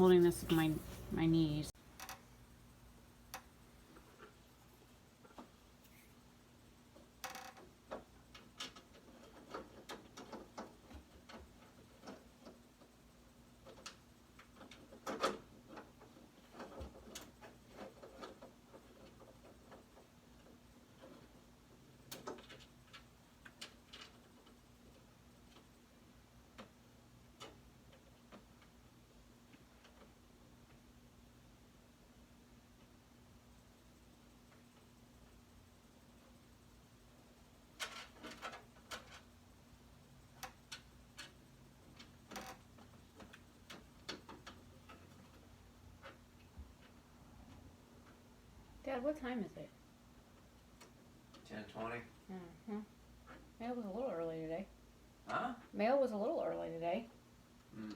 holding this with my knees. Dad, what time is it? 10:20. Mm-hmm. Mail was a little early today. Huh? Mail was a little early today. Hmm.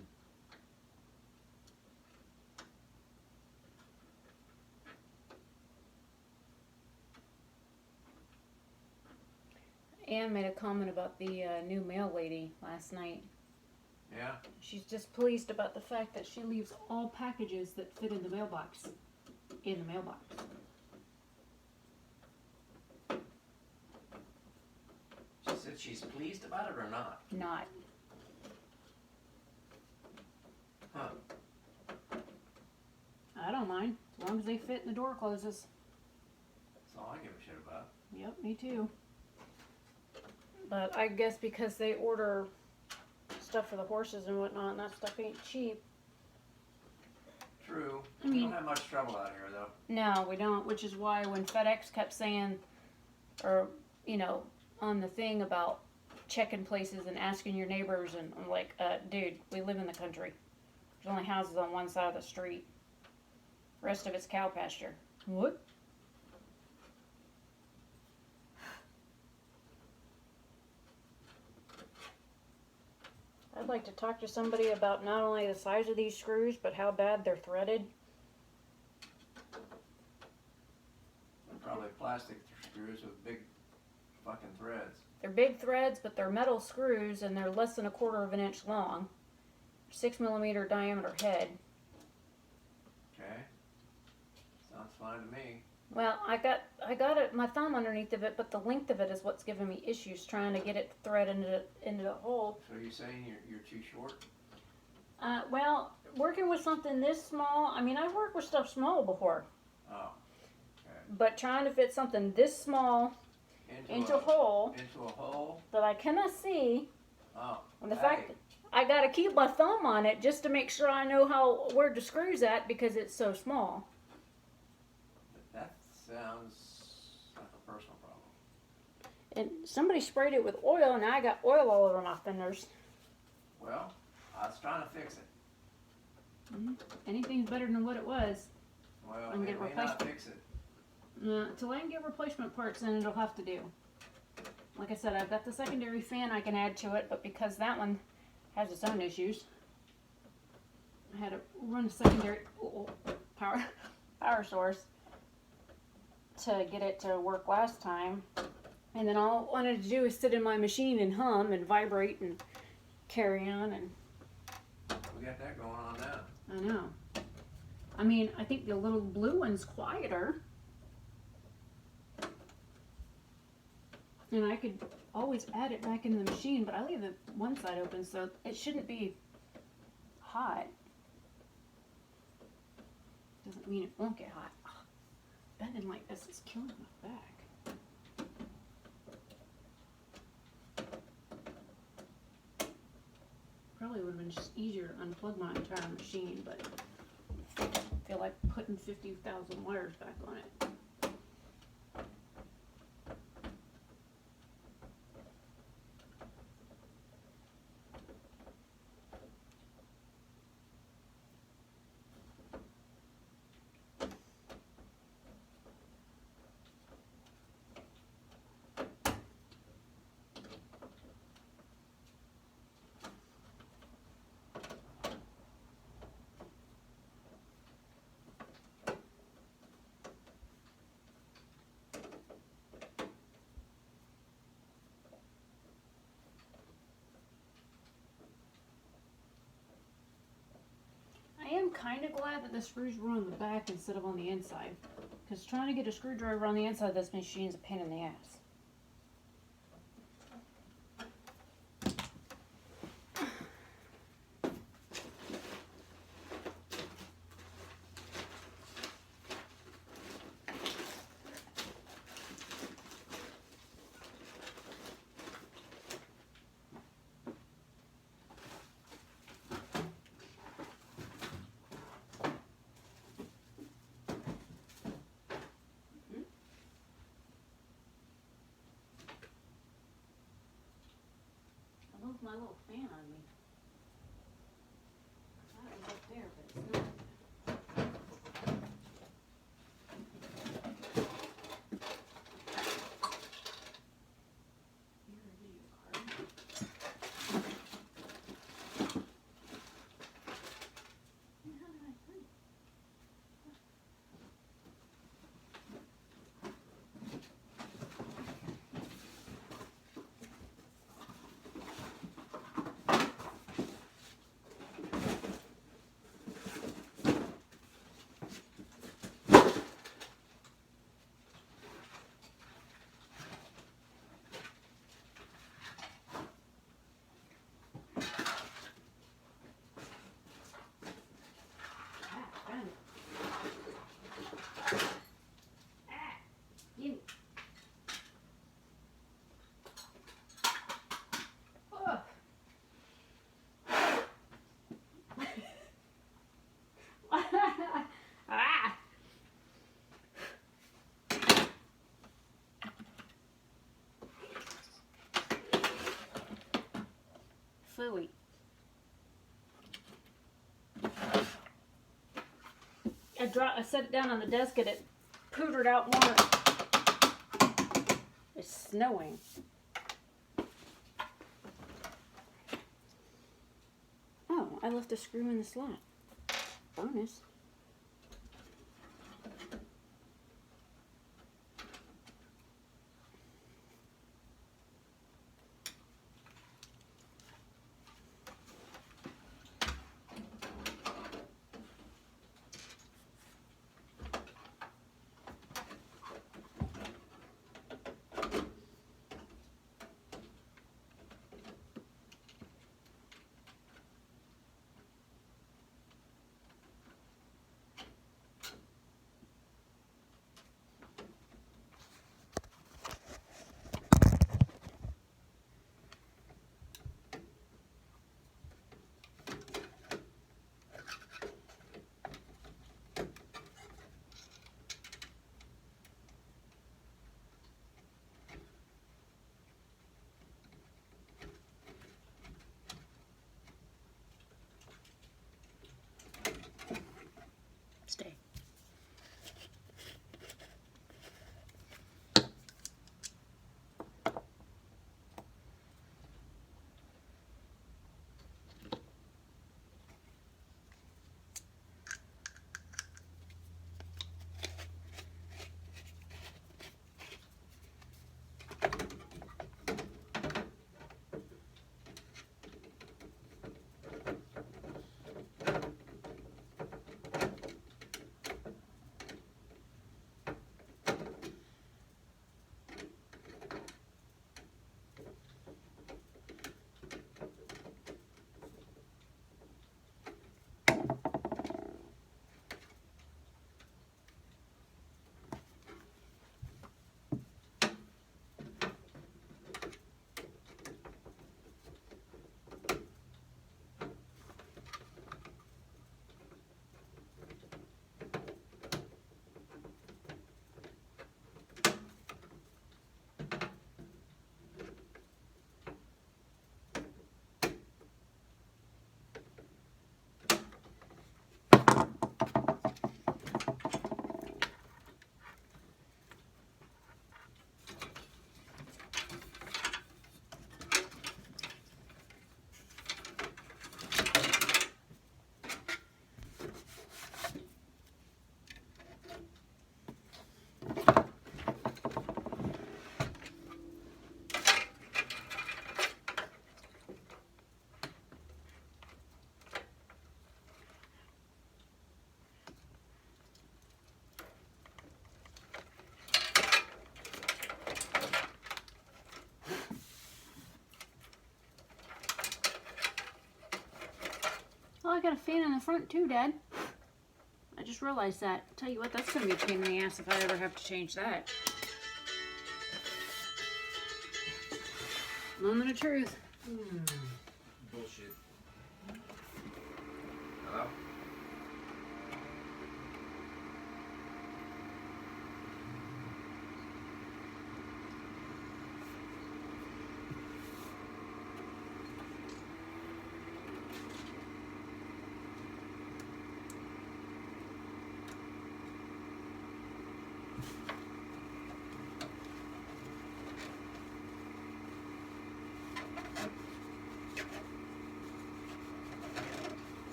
Anne made a comment about the new mail lady last night. Yeah? She's displeased about the fact that she leaves all packages that fit in the mailbox in the mailbox. She said she's pleased about it or not? Not. Huh. I don't mind, as long as they fit and the door closes. That's all I give a shit about. Yep, me too. But I guess because they order stuff for the horses and whatnot, and that stuff ain't cheap. True. I We mean, don't have much trouble out here, though. no, we don't, which is why when FedEx kept saying, or, you know, on the thing about checking places and asking your neighbors, and I'm like, dude, we live in the country. There's only houses on one side of the street. The rest of it's cow pasture. What? I'd like to talk to somebody about not only the size of these screws, but how bad they're threaded. They're probably plastic screws with big fucking threads. They're big threads, but they're metal screws, and they're less than 1/4 of an inch long. 6mm diameter head. Okay? Sounds fine to me. Well, I got it, my thumb underneath of it, but the length of it is what's giving me issues trying to get it to thread into the hole. So you're saying you're too short? Well, working with something this small, I mean, I've worked with stuff small before, Oh. Okay. but trying to fit something this small into a hole Into a hole? that I cannot see, Oh. and the fact that I gotta keep my thumb on it just to make sure I know where the screw's at because it's so small. That sounds like a personal problem. And somebody sprayed it with oil, and I got oil all over my fingers. Well, I was trying to fix it. Anything's better than what it was. Well, I'm it gonna may replace not it. fix it. Till I can get replacement parts, then it'll have to do. Like I said, I've got the secondary fan I can add to it, but because that one has its own issues, I had to run a secondary power source to get it to work last time. And then all I wanted to do is sit in my machine and hum and vibrate and carry on. And We got that going on now. I know. I mean, I think the little blue one's quieter. And I could always add it back in the machine, but I leave the one side open, so it shouldn't be hot. Doesn't mean it won't get hot. Ugh, bending like this is killing my back. Probably would have been just easier to unplug my entire machine, but I feel like putting 50,000 wires back on it. kind of glad that the screws were on the back instead of on the inside. Because trying to get a screwdriver on the inside of this machine is a pain in the ass. I love my little fan on me. That was up there, but it's not. Here, a video card. How did I put it? Ah! Phooey. I set it down on the desk and it pootered out more. It's snowing. Oh, I left a screw in the slot. Bonus. got a fan in the front too, Dad. I just realized that. Tell you what, that's gonna be a pain in the ass if I ever have to change that. Moment of truth. Bullshit. Hello?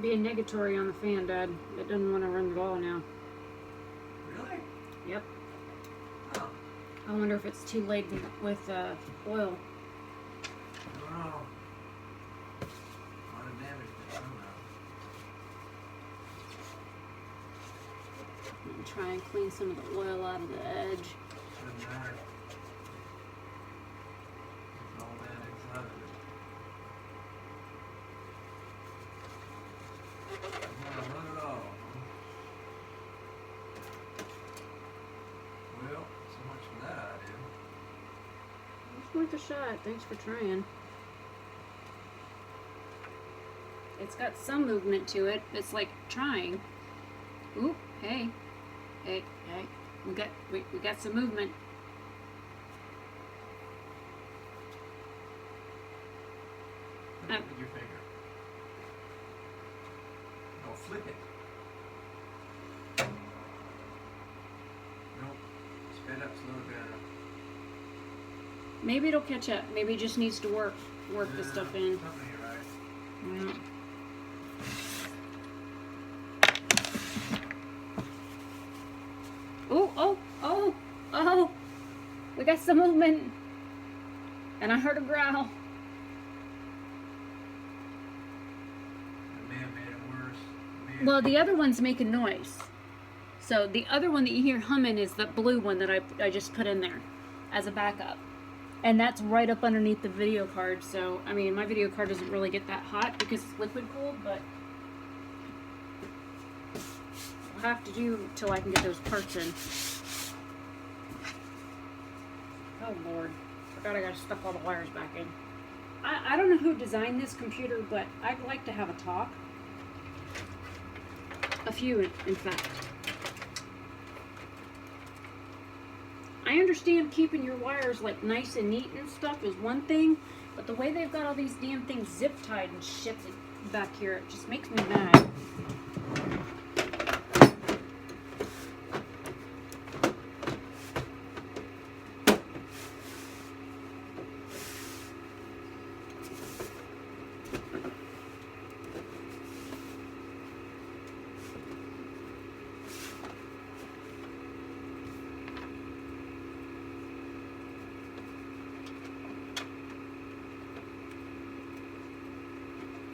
Being negatory on the fan, Dad. It doesn't want to run at all now. Really? Yep. Oh. I wonder if it's too laden with oil. I don't know. A lot of damage to somehow. Try and clean some of the oil out of the edge. Doesn't matter. It's all that inside of it. I'm gonna run it off. Well, so much for that idea. It's worth a shot. Thanks for trying. It's got some movement to it. It's like trying. Ooh, hey. Hey, hey. We got some movement. Look at your finger. No, flip it. Nope. Spin up, slow it down. Maybe it'll catch up. Maybe it just needs to work the stuff in. Something ain't right. Yeah. Oh, we got some movement. And I heard a growl. That may have made it worse. Well, the other one's making noise. So the other one that you hear humming is the blue one that I just put in there as a backup. And that's right up underneath the video card. So, I mean, my video card doesn't really get that hot because it's liquid cooled, but I'll have to do till I can get those parts in. Oh Lord, forgot I gotta stuff all the wires back in. I don't know who designed this computer, but I'd like to have a talk. A few, in fact. I understand keeping your wires like nice and neat and stuff is one thing, but the way they've got all these damn things zip tied and shit back here, it just makes me mad.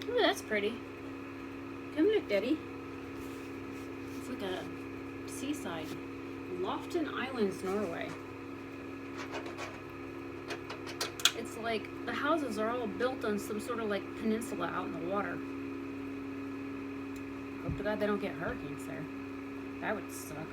Oh, that's pretty. Come look, Daddy. It's like a seaside. Lofton Islands, Norway. It's like the houses are all built on some sort of like peninsula out in the water. Hope to God they don't get hurricanes there. That would suck.